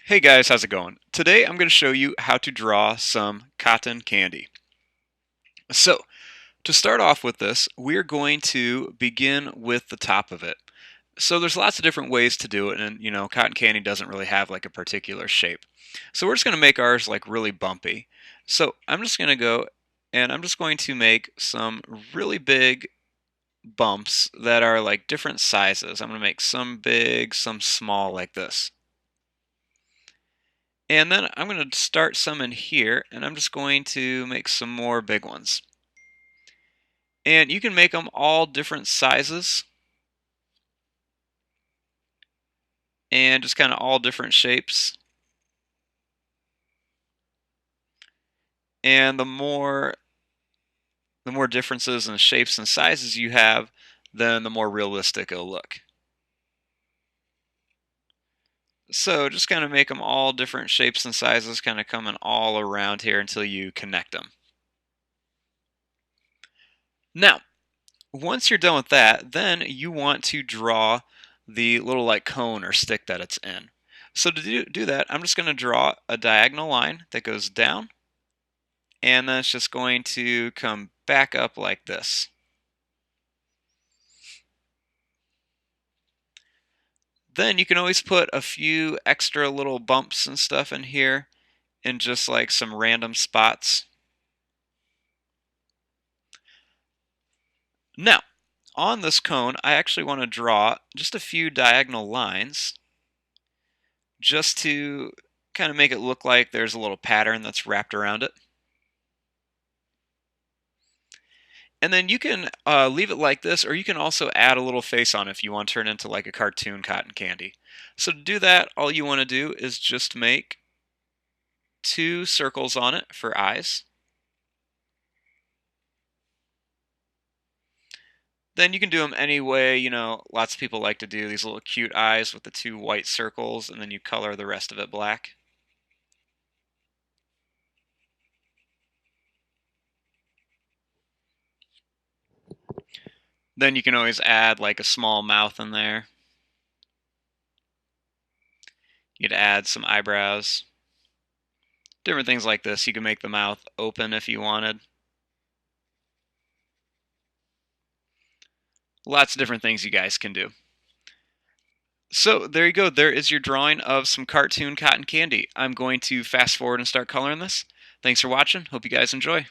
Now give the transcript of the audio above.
Hey guys, how's it going? Today I'm going to show you how to draw some cotton candy. So, to start off with this, we're going to begin with the top of it. So there's lots of different ways to do it, and cotton candy doesn't really have like a particular shape. So we're just going to make ours like really bumpy. So I'm just going to go and I'm just going to make some really big bumps that are like different sizes. I'm going to make some big, some small like this. And then I'm going to start some in here, and I'm just going to make some more big ones. And you can make them all different sizes and just kind of all different shapes. And the more differences in shapes and sizes you have, then the more realistic it'll look. So just kind of make them all different shapes and sizes, kind of coming all around here until you connect them. Now, once you're done with that, then you want to draw the little like cone or stick that it's in. So to do that, I'm just going to draw a diagonal line that goes down, and then it's just going to come back up like this. Then you can always put a few extra little bumps and stuff in here in just like some random spots. Now, on this cone, I actually want to draw just a few diagonal lines just to kind of make it look like there's a little pattern that's wrapped around it. And then you can leave it like this, or you can also add a little face on it if you want to turn it into like a cartoon cotton candy. So to do that, all you want to do is just make two circles on it for eyes. Then you can do them any way, lots of people like to do these little cute eyes with the two white circles, and then you color the rest of it black. Then you can always add like a small mouth in there. You'd add some eyebrows. Different things like this. You can make the mouth open if you wanted. Lots of different things you guys can do. So there you go. There is your drawing of some cartoon cotton candy. I'm going to fast forward and start coloring this. Thanks for watching. Hope you guys enjoy.